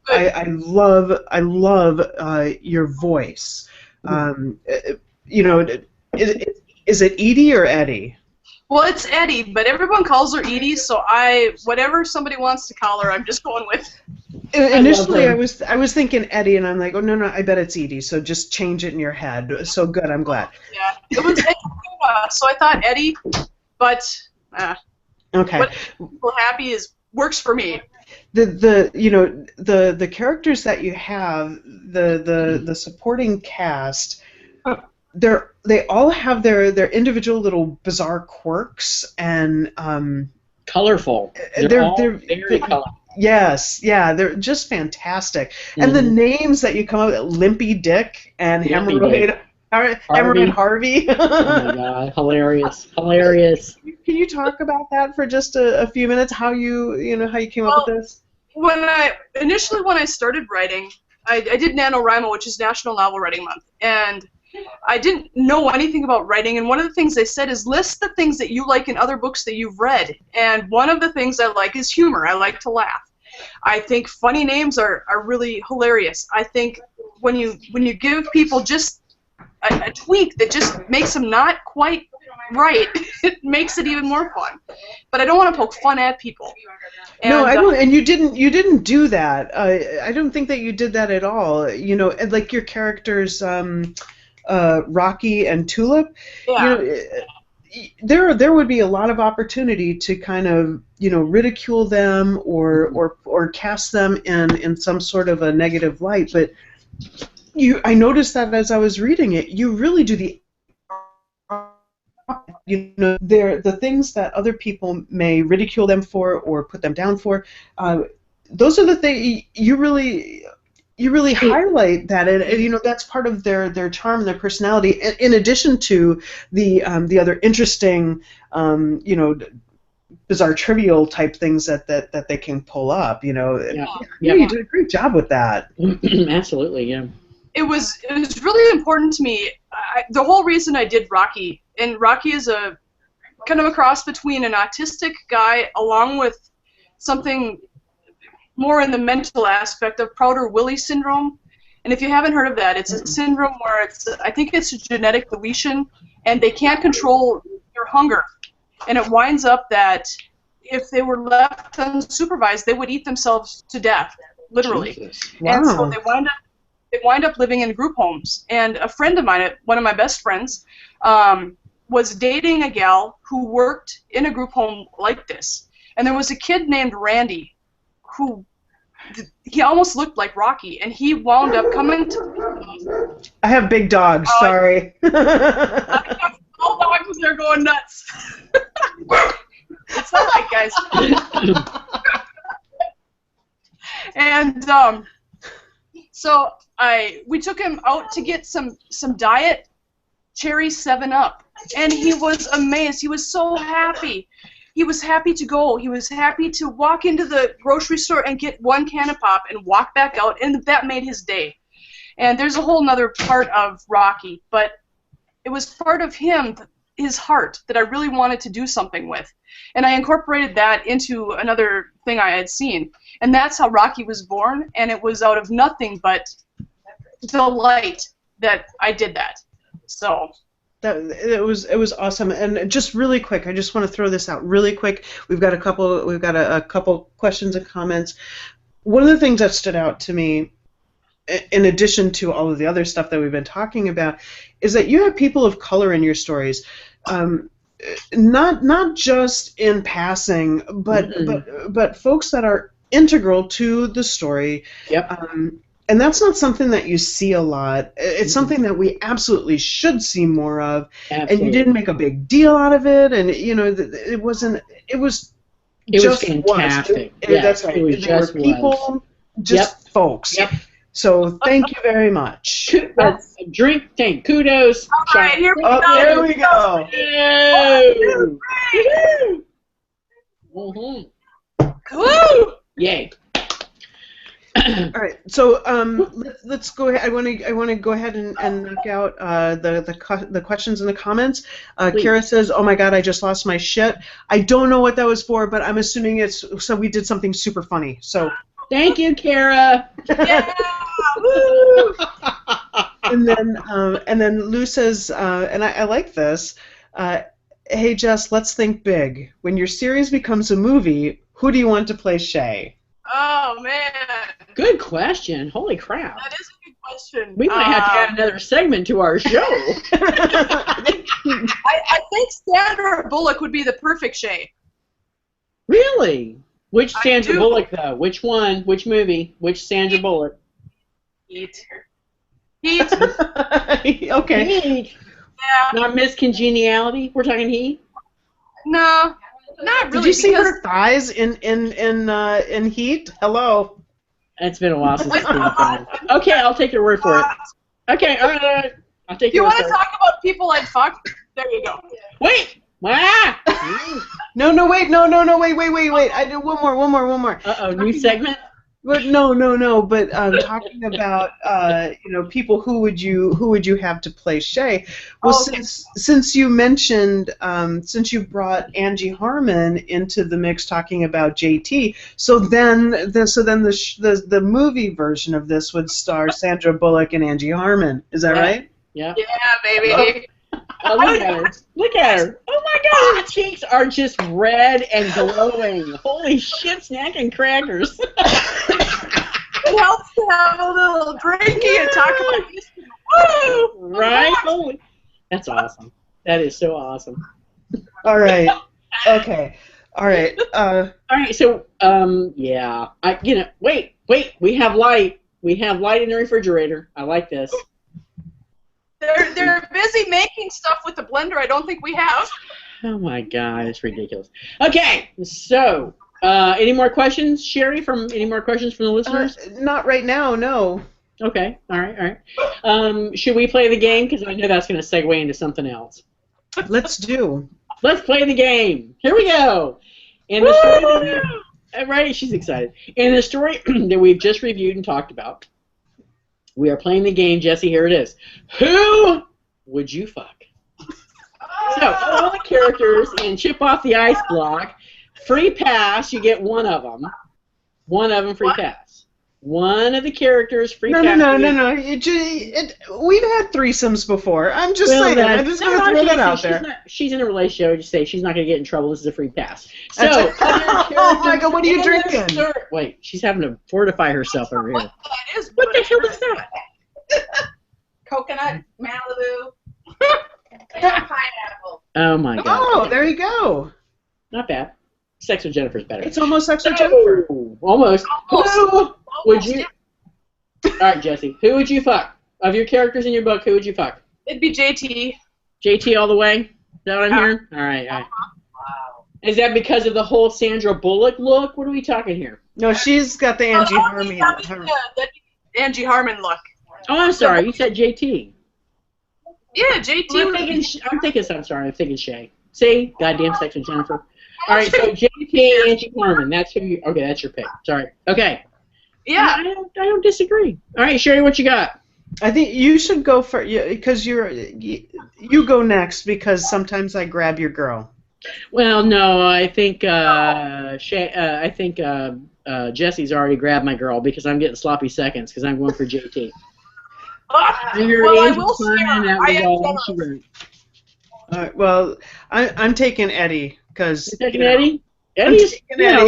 I love your voice. You know, is it Edie or Eddie? Well, it's Eddie, but everyone calls her Edie, so whatever somebody wants to call her, I'm just going with. Initially, I was thinking Eddie, and I'm like, oh no, I bet it's Edie. So just change it in your head. So good, I'm glad. Yeah, it was Eddie, so I thought Eddie, but okay. What people happy works for me. The characters that you have, the supporting cast, they all have their individual little bizarre quirks and colorful. They're all very colorful. Yes, yeah, they're just fantastic. Mm-hmm. And the names that you come up with, Limpy Dick and Hemorrhoid Harvey. Oh my God, hilarious. Can you talk about that for just a few minutes? How you came up with this? When I started writing, I did NaNoWriMo, which is National Novel Writing Month, and I didn't know anything about writing, and one of the things they said is list the things that you like in other books that you've read, and one of the things I like is humor. I like to laugh. I think funny names are really hilarious. I think when you give people just a tweak that just makes them not quite right, it makes it even more fun. But I don't want to poke fun at people. And, no, I don't. And you didn't do that. I don't think that you did that at all. You know, like your characters. Rocky and Tulip, there would be a lot of opportunity to kind of ridicule them or cast them in some sort of a negative light, but I noticed that as I was reading it, you really do the things that other people may ridicule them for or put them down for. Those are the things you really highlight that, and that's part of their charm and their personality. In addition to the other interesting, bizarre, trivial type things that they can pull up. You did a great job with that. Absolutely, yeah. It was really important to me. The whole reason I did Rocky, and Rocky is a kind of a cross between an autistic guy along with something more in the mental aspect of Prader-Willi syndrome. And if you haven't heard of that, it's a syndrome where I think it's a genetic deletion, and they can't control their hunger. And it winds up that if they were left unsupervised, they would eat themselves to death, literally. Jesus. Wow. And so they wind up living in group homes. And a friend of mine, one of my best friends, was dating a gal who worked in a group home like this. And there was a kid named Randy who he almost looked like Rocky, and he wound up coming to. I have big dogs. Sorry. All dogs are going nuts. It's not like guys. And so we took him out to get some diet cherry 7-Up, and he was amazed. He was so happy. He was happy to go. He was happy to walk into the grocery store and get one can of pop and walk back out, and that made his day. And there's a whole other part of Rocky, but it was part of him, his heart, that I really wanted to do something with. And I incorporated that into another thing I had seen. And that's how Rocky was born, and it was out of nothing but delight that I did that. So... It was awesome. And just really quick, I just want to throw this out really quick. We've got a couple questions and comments. One of the things that stood out to me, in addition to all of the other stuff that we've been talking about, is that you have people of color in your stories. Not just in passing, but folks that are integral to the story. Yep. And that's not something that you see a lot. It's something that we absolutely should see more of. Absolutely. And you didn't make a big deal out of it, and it wasn't. It was fantastic. That's right. It was there were people, just folks. Yep. So thank you very much. That's a drink tank. Kudos. All right, here we Oh, go. there we go. Woo! Yay. All right, so let's go ahead. I want to go ahead and knock out the questions and the comments. Kara says, "Oh my God, I just lost my shit." I don't know what that was for, but I'm assuming it's so we did something super funny. So thank you, Kara. Yeah. Woo! and then Lou says, and I like this. Hey Jess, let's think big. When your series becomes a movie, who do you want to play Shay? Oh man. Good question. Holy crap. That is a good question. We might have to add another segment to our show. I think Sandra Bullock would be the perfect Shay. Really? Which I Sandra do. Bullock, though? Which one? Which movie? Which Sandra Bullock? Heat. Okay. Heat. Yeah. Not Miss Congeniality? We're talking Heat? No, not really. Did you see because her thighs in Heat? Hello. It's been a while since I've seen it. Okay, I'll take your word for it. Okay, I'll take You your word want to for it. talk about people I'd fuck? There you go. Wait! Ah! No, wait. I did one more. Uh-oh, new segment? But no. But talking about people who would you have to play Shay? Well, Oh, okay. since you mentioned since you brought Angie Harmon into the mix, talking about JT, so then the movie version of this would star Sandra Bullock and Angie Harmon. Is that right? Yeah. Yeah, baby. Oh, look at her. Look at her. Oh my God, her cheeks are just red and glowing. Holy shit, snacking crackers. It helps to have a little drinky and talk about this. Woo! Right? Holy. That's awesome. That is so awesome. All right. Okay. All right. All right, so, yeah. Wait. We have light. We have light in the refrigerator. I like this. They're busy making stuff with the blender I don't think we have. Oh my God, it's ridiculous. Okay, so any more questions, Sherry? Any more questions from the listeners? Not right now. No. Okay, all right. Should we play the game? Because I know that's going to segue into something else. Let's do. Let's play the game. Here we go. In the story right, she's excited. In the story that we've just reviewed and talked about, we are playing the game, Jessie. Here it is. Who would you fuck? So, all the characters in Chip Off the Ice block, free pass, you get one of them. One of them free pass. One of the characters free pass. No. We've had threesomes before. I'm just saying. I'm just going to throw that out there. She's in a relationship. Just say she's not going to get in trouble. This is a free pass. So, oh my God, what are you drinking? Wait, she's having to fortify herself over here. That is What the hell is that? Coconut, Malibu, and pineapple. Oh my God. Oh, there you go. Not bad. Sex with Jennifer's better. It's almost Sex with Jennifer. Almost. Who would you? Yeah. All right, Jessie. Who would you fuck? Of your characters in your book, who would you fuck? It'd be JT. JT all the way? Is that what I'm hearing? All right. Wow. Is that because of the whole Sandra Bullock look? What are we talking here? No, she's got the Angie Harmon. The Angie Harmon look. Oh, I'm sorry. You said JT. Yeah, JT. I'm thinking Shay. See? Goddamn Sex with Jennifer. All right, so JT, Angie Harmon. That's who you. Okay, that's your pick. Sorry. Okay. Yeah. I don't disagree. All right, Sherry, what you got? I think you should go for because you go next because sometimes I grab your girl. Well, no, I think Jessie's already grabbed my girl because I'm getting sloppy seconds because I'm going for JT. Well, I will share. I am generous. Well, I'm taking Eddie because. You're taking Eddie? Eddie's,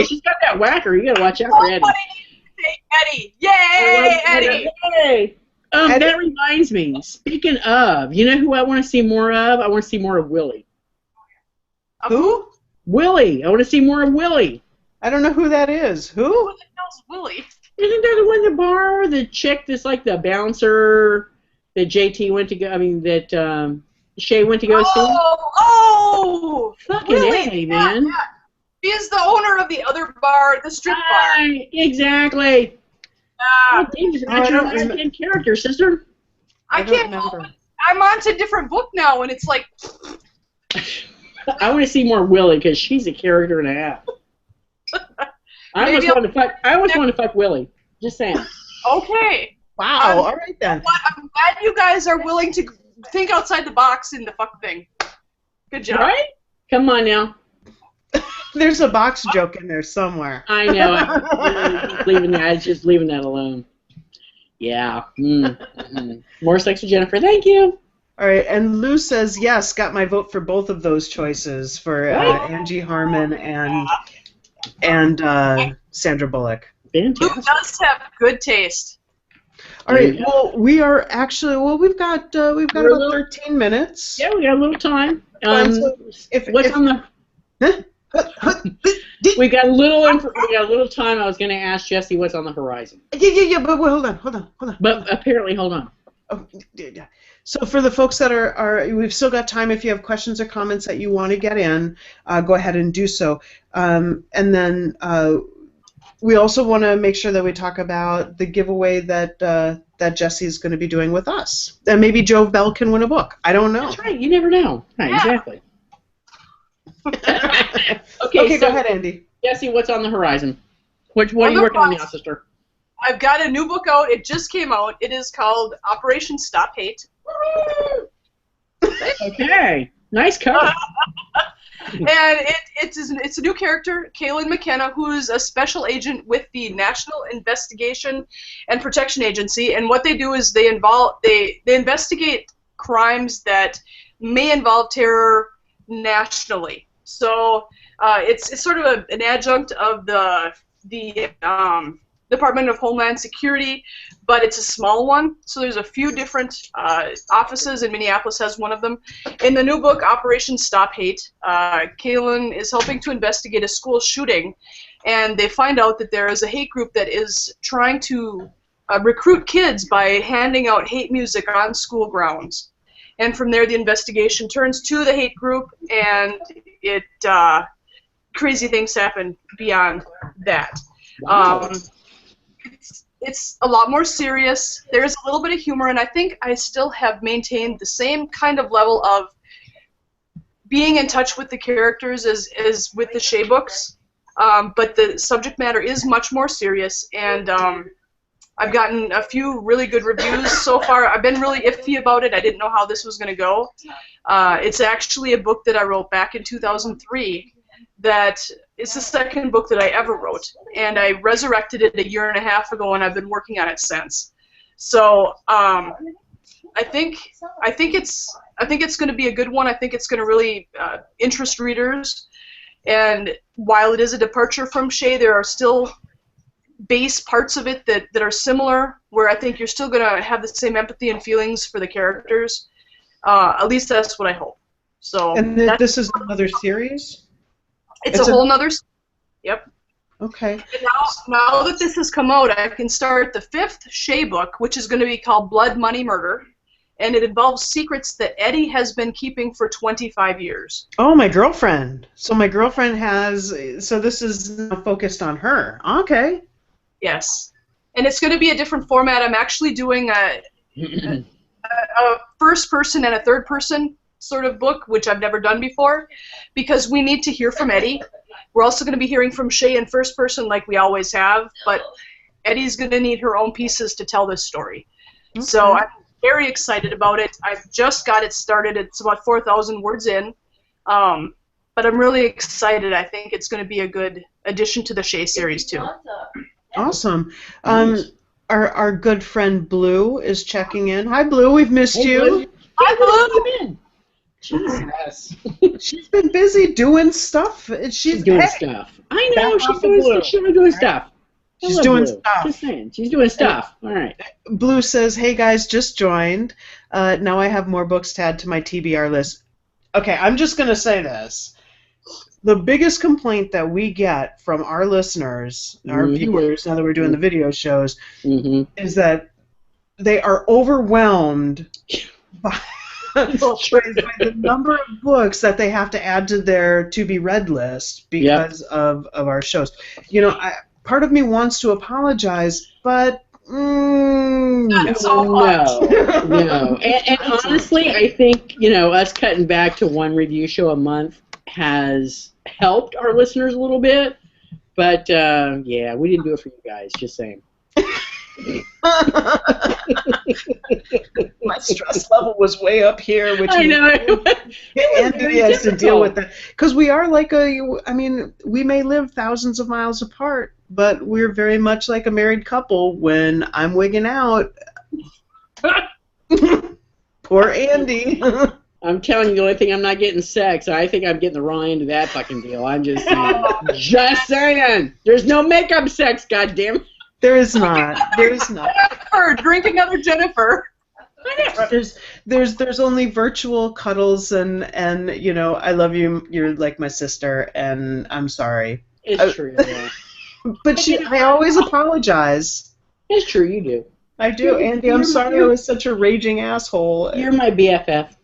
she's got that whacker. You gotta watch out for Eddie. Somebody needs to take Eddie. Yay, Eddie. Yay. Eddie. That reminds me. Speaking of, you know who I want to see more of? I want to see more of Willie. Who? Willie. I want to see more of Willie. I don't know who that is. Who? Who the hell's Willie? Isn't there the one in the bar? The chick that's like the bouncer that JT went to go. I mean that Shay went to go see. Oh, Fucking Willie, Eddie, man. Yeah. He is the owner of the other bar, the strip bar. Right, exactly. Oh, David's Oh, I not your don't remember. American character, sister. I don't can't help remember. it. I'm on to a different book now, and it's like, I want to see more Willie because she's a character and a half. I almost Maybe wanted to fuck. I almost wanted to fuck Willie. Just saying. okay. Wow. All right then. But I'm glad you guys are willing to think outside the box in the fuck thing. Good job. Right? Come on now. There's a box joke in there somewhere. I know. I was just leaving that alone. Yeah. More sex with Jennifer. Thank you. All right, and Lou says yes. Got my vote for both of those choices for Angie Harmon and Sandra Bullock. Luke Fantastic. does have good taste. All right. Yeah. Well, we are actually. Well, we've got We're about a little- 13 minutes. Yeah, we got a little time. So What's on the? We got a little time. I was going to ask Jessie what's on the horizon, Yeah. But wait, hold on. but apparently, hold on. Oh, yeah. So for the folks that are we've still got time. If you have questions or comments that you want to get in, go ahead and do so. And then we also want to make sure that we talk about the giveaway that Jessie is going to be doing with us. And maybe Joe Bell can win a book. I don't know. That's right. You never know. Right, Yeah. exactly. Okay, so, go ahead, Andy. Jessie, what's on the horizin? What are you On the working on now, horizon. sister? I've got a new book out. It just came out. It is called Operation Stop Hate. Okay. Nice cover. And it's a new character, Kaylin McKenna, who's a special agent with the National Investigation and Protection Agency. And what they do is they investigate crimes that may involve terror nationally. So it's sort of an adjunct of the Department of Homeland Security, but it's a small one. So there's a few different offices, and Minneapolis has one of them. In the new book, Operation Stop Hate, Kaylin is helping to investigate a school shooting, and they find out that there is a hate group that is trying to recruit kids by handing out hate music on school grounds. And from there, the investigation turns to the hate group, and crazy things happen beyond that. Wow. It's a lot more serious. There is a little bit of humor, and I think I still have maintained the same kind of level of being in touch with the characters as with the Shea books, but the subject matter is much more serious, and I've gotten a few really good reviews so far. I've been really iffy about it. I didn't know how this was going to go. It's actually a book that I wrote back in 2003 that is the second book that I ever wrote, and I resurrected it a year and a half ago, and I've been working on it since. So I think it's going to be a good one. I think it's going to really interest readers. And while it is a departure from Shea, there are still base parts of it that are similar, where I think you're still going to have the same empathy and feelings for the characters. At least that's what I hope. So. And this is another series? It's a whole nother. Yep. Okay. And now that this has come out, I can start the 5th Shea book, which is going to be called Blood, Money, Murder, and it involves secrets that Eddie has been keeping for 25 years. Oh, my girlfriend. So my girlfriend so this is focused on her. Okay. Yes. And it's going to be a different format. I'm actually doing a first person and a third person sort of book, which I've never done before, because we need to hear from Eddie. We're also going to be hearing from Shea in first person like we always have, but Eddie's going to need her own pieces to tell this story. Okay. So I'm very excited about it. I've just got it started. It's about 4,000 words in, but I'm really excited. I think it's going to be a good addition to the Shea series, too. Awesome. Our good friend Blue is checking in. Hi, Blue. We've missed you. Blue. Hi, Blue. Jesus. She's been busy doing stuff. She's doing stuff. I know, she's doing stuff. She's doing stuff. Just saying, she's doing stuff. All right. Blue says, "Hey guys, just joined. Now I have more books to add to my TBR list." Okay, I'm just gonna say this: the biggest complaint that we get from our listeners, our viewers, now that we're doing the video shows, is that they are overwhelmed by the number of books that they have to add to their to-be-read list because of our shows. You know, part of me wants to apologize, but That's so much. No. And honestly, I think, us cutting back to one review show a month has helped our listeners a little bit. But, yeah, we didn't do it for you guys, just saying. My stress level was way up here, which I know. Andy has to deal with that. Because we are like we may live thousands of miles apart, but we're very much like a married couple. When I'm wigging out, poor Andy. I'm telling you, the only thing I'm not getting sex. I think I'm getting the wrong end of that fucking deal. I'm just saying. Just saying. There's no makeup sex, goddammit. There is not. There is not. Jennifer, drink another Jennifer. There's only virtual cuddles and I love you. You're like my sister, and I'm sorry. It's true. Yeah. But I always apologize. It's true, you do. I do, Andy. I'm sorry I was such a raging asshole. You're my BFF.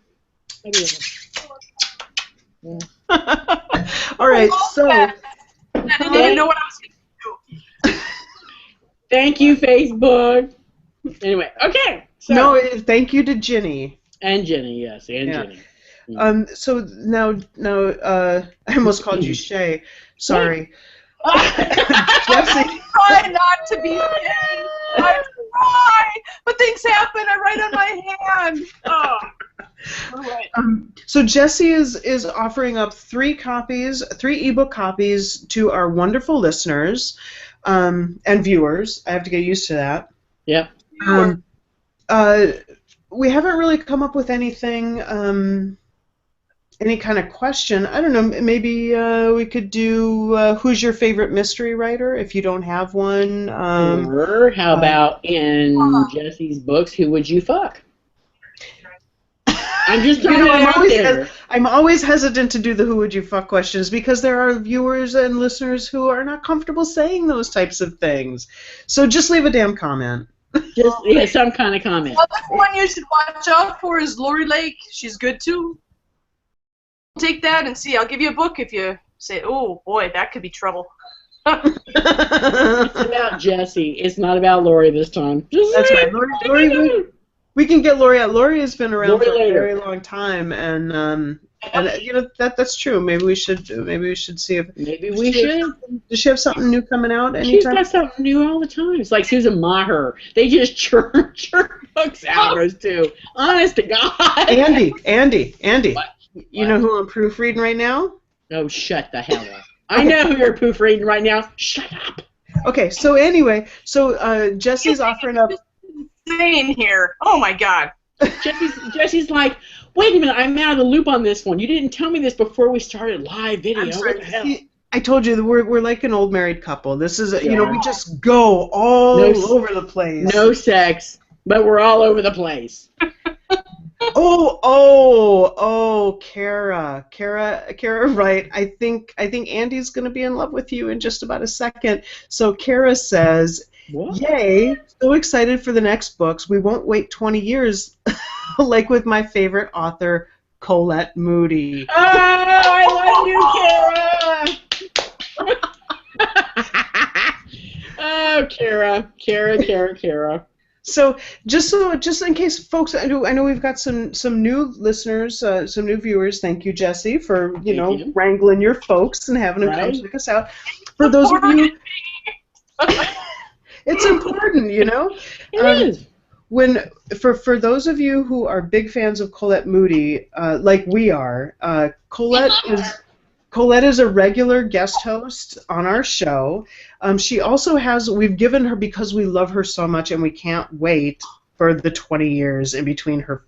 Yeah. All right, so. I didn't even know what I was going to do. Thank you, Facebook. Anyway, okay. So. No, thank you to Ginny. And Jenny, yes, and Jenny. So now, I almost called you Shay. Sorry. I try not to be gay. I try, but things happen. I write on my hand. Oh. So Jessie is offering up 3 ebook copies to our wonderful listeners and viewers. I have to get used to that. Yeah. We haven't really come up with anything, any kind of question. I don't know. Maybe we could do who's your favorite mystery writer if you don't have one. Or how about in Jessie's books, who would you fuck? I'm just throwing it out there. I'm always hesitant to do the who would you fuck questions because there are viewers and listeners who are not comfortable saying those types of things. So just leave a damn comment. Just some kind of comment. Well, the one you should watch out for is Lori Lake. She's good too. Take that and see. I'll give you a book if you say, "Oh boy, that could be trouble." It's about Jessie. It's not about Lori this time. That's right. Lori, we can get Lori out. Lori has been around for a very long time, and that's true. Maybe we should see if does she have something new coming out anytime? She's got something new all the time. It's like Susan Maher. They just churn books out, those two. Honest to God. Andy. What? You know who I'm proofreading right now? Oh, shut the hell up. I know who you're proofreading right now. Shut up. Okay, so anyway, Jessie's offering up. Insane here. Oh my God. Jesse's like, wait a minute, I'm out of the loop on this one. You didn't tell me this before we started live video. What the hell? I told you that we're like an old married couple. This is we just go all over the place. No sex, but we're all over the place. Kara, right. I think Andy's gonna be in love with you in just about a second. So Kara says, what? Yay, so excited for the next books. We won't wait 20 years like with my favorite author, Colette Moody. Oh, I love you, Kara. Oh, Kara. So just in case folks, I know we've got some new listeners, some new viewers. Thank you, Jessie, for wrangling your folks and having them come check us out. For those of you, it's important, It is. For those of you who are big fans of Colette Moody, like we are, Colette is a regular guest host on our show. She also we've given her, because we love her so much and we can't wait for the 20 years in between her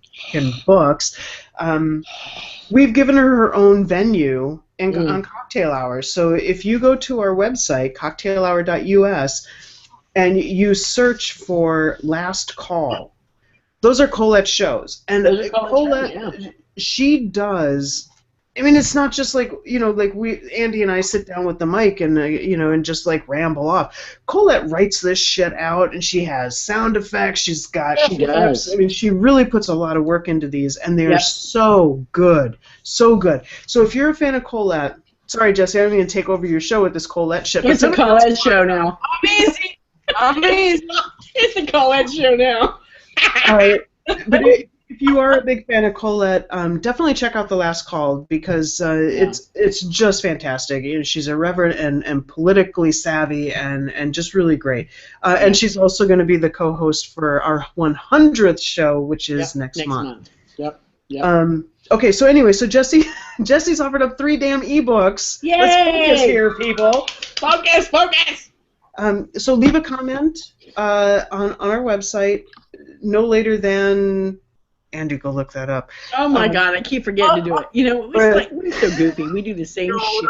books, we've given her own venue on Cocktail Hours. So if you go to our website, cocktailhour.us, and you search for Last Call, those are Colette's shows. And Colette, she does. I mean, it's not just like Andy and I sit down with the mic and and just like ramble off. Colette writes this shit out, and she has sound effects. She does. I mean, she really puts a lot of work into these, and they're so good, so good. So if you're a fan of Colette, sorry, Jessie, I don't mean to take over your show with this Colette shit. It's a Colette show now. Amazing. It's the Colette show now. All right. But if you are a big fan of Colette, definitely check out The Last Call because it's just fantastic. She's irreverent and politically savvy and just really great. And she's also going to be the co-host for our 100th show, which is next month. Yep. Okay, so anyway, Jessie's offered up 3 damn ebooks. Yay! Let's focus here, people. Focus! So leave a comment on our website no later than... Andy, go look that up. Oh my God, I keep forgetting to do it. You know, it's like we're so goofy. We do the same shit.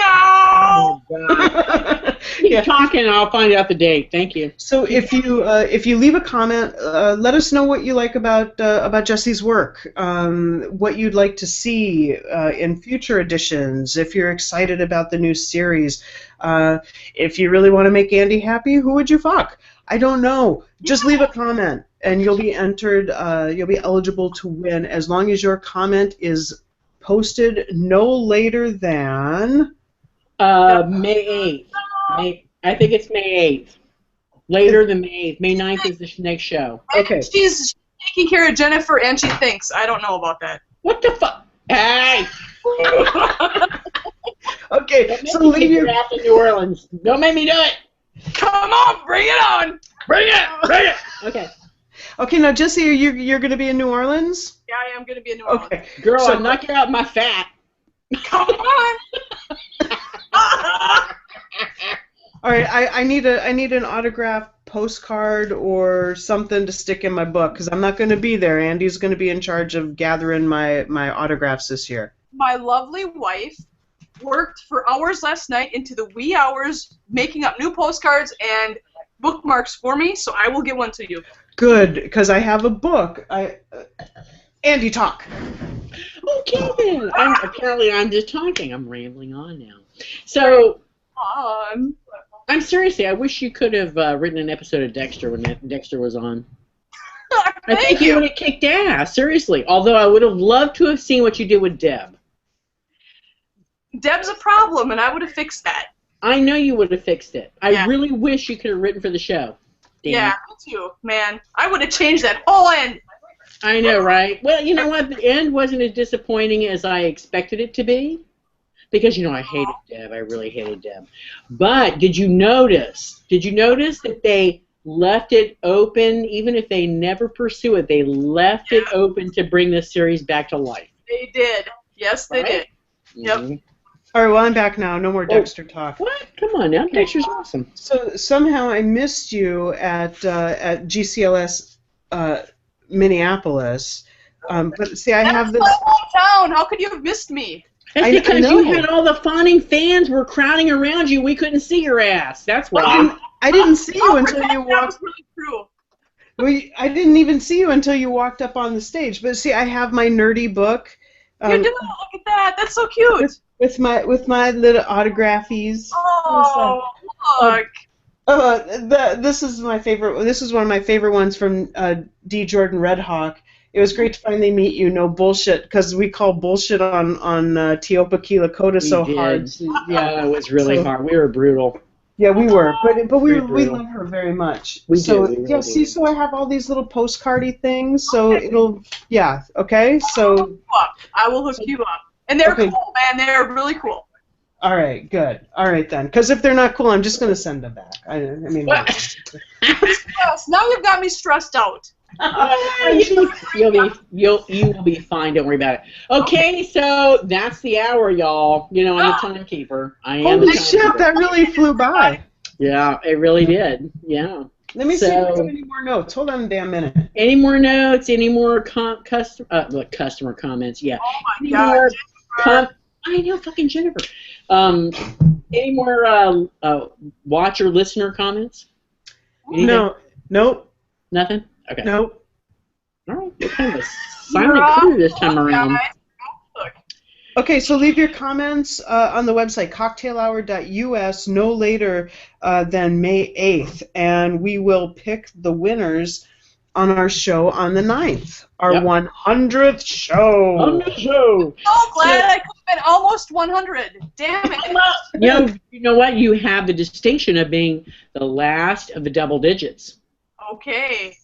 Oh God. Keep talking, and I'll find out the date. Thank you. So if you leave a comment, let us know what you like about Jessie's work, what you'd like to see in future editions. If you're excited about the new series, if you really want to make Andy happy, who would you fuck? I don't know. Just leave a comment, and you'll be entered. You'll be eligible to win as long as your comment is posted no later than May 8th. I think it's May 8th. Later than May 8th. May 9th is the next show. Okay. She's taking care of Jennifer, and she thinks. I don't know about that. What the fuck? Hey! Okay, so leave your draft in New Orleans. Don't make me do it. Come on, bring it on! Bring it! Okay. Okay, now Jessie, you're going to be in New Orleans? Yeah, I am going to be in New Orleans. Okay. Girl, So- I'm knocking out my fat. Come on! All right, I need an autographed postcard or something to stick in my book because I'm not going to be there. Andy's going to be in charge of gathering my autographs this year. My lovely wife worked for hours last night into the wee hours making up new postcards and bookmarks for me, so I will get one to you. Good, because I have a book. Andy, talk. Okay then. I'm just talking. I'm rambling on now. So, I'm seriously, I wish you could have written an episode of Dexter when Dexter was on. I think you would have kicked ass, seriously. Although I would have loved to have seen what you did with Deb. Deb's a problem, and I would have fixed that. I know you would have fixed it. I Yeah. really wish you could have written for the show. Damn Yeah, it. me too, man. I would have changed that whole end. I know, right? Well, you know what? The end wasn't as disappointing as I expected it to be. Because, you know, I hated Deb. I really hated Deb. But did you notice that they left it open, even if they never pursue it, they left it open to bring this series back to life? They did. Yes, they did. Yep. Mhm. All right, well, I'm back now. No more Dexter talk. What? Come on now. Dexter's awesome. So somehow I missed you at GCLS Minneapolis. But see, I have this. That's my hometown. How could you have missed me? That's I because know. you had all the fawning fans were crowding around you. We couldn't see your ass. That's why. I didn't see you until you That walked. was really true. I didn't even see you until you walked up on the stage. But see, I have my nerdy book. You're doing it. Look at that. That's so cute. With my little autographies. Oh, look. This is my favorite. This is one of my favorite ones from D. Jordan Redhawk. It was great to finally meet you. No bullshit, because we call bullshit on Teopa Lakota so We hard. did. Yeah, it was really hard. We were brutal. Yeah, we were, but we Very brutal. love her very much. We so do, we really yeah, do. see, so I have all these little postcardy things. So it'll okay. So I will hook you up. And they're Okay. cool, man. They're really cool. all right, good. All right then, because if they're not cool, I'm just gonna send them back. I mean. What? Yes, now you've got me stressed out. You will be fine. Don't worry about it. Okay, so that's the hour, y'all. You know, I'm the timekeeper. I am. Holy the shit, timekeeper. that really flew by. Yeah, it really did. Yeah. Let me see if So- we have any more notes. Hold on a damn minute. Any more notes? Any more customer comments? Yeah. Oh my Any God. more I know, fucking Jennifer. Any more watcher listener comments? Anything? No, nope, Nothing. Okay. nope. All right. We're kind of a silent crew this time around. Look. Okay, so leave your comments on the website, cocktailhour.us, no later than May 8th, and we will pick the winners on our show on the 9th, our Yep. 100th show. On the show. So glad I could have been almost 100. Damn it. You know what? You have the distinction of being the last of the double digits. Okay.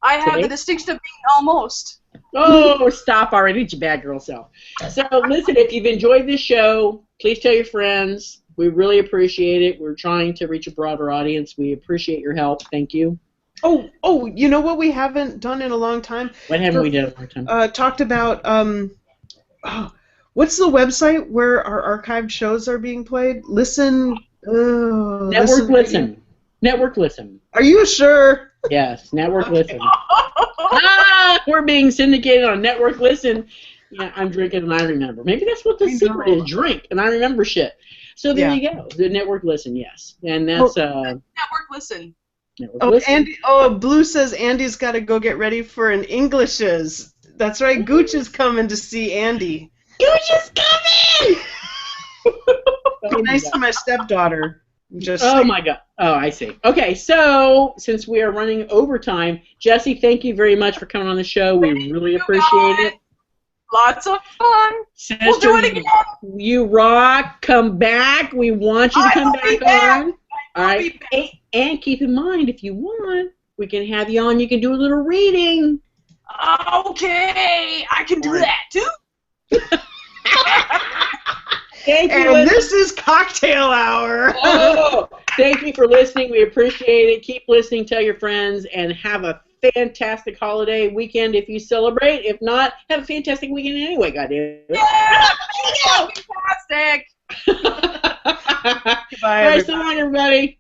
I have Okay. the distinction of being almost. Oh, stop already, you bad girl self. So, listen, if you've enjoyed this show, please tell your friends. We really appreciate it. We're trying to reach a broader audience. We appreciate your help. Thank you. Oh, you know what we haven't done in a long time? What haven't we done in a long time? Talked about, what's the website where our archived shows are being played? Network Listen. Network Listen. Are you sure? Yes, Network Listen. We're being syndicated on Network Listen. Yeah, I'm drinking and I remember. Maybe that's what the I secret know. is, drink and I remember shit. So there you go. The Network Listen, yes. And that's Network Listen. Network Oh, Listen. Andy. Oh, Blue says Andy's got to go get ready for an Englishes. That's right. Gooch is coming to see Andy. Gooch is coming! Be nice to my stepdaughter. Just Oh my God. Oh, I see. Okay, so since we are running overtime, Jessie, thank you very much for coming on the show. We really appreciate it. Lots of fun. Sister, We'll do it again. You rock. Come back. We want you to come back on. All right. And keep in mind, if you want, we can have you on. You can do a little reading. Okay, I can do that too. Thank you. And this is Cocktail Hour. Oh, thank you for listening. We appreciate it. Keep listening. Tell your friends, and have a fantastic holiday weekend if you celebrate. If not, have a fantastic weekend anyway. Goddamn. Yeah, fantastic. Goodbye, All right, so long, everybody.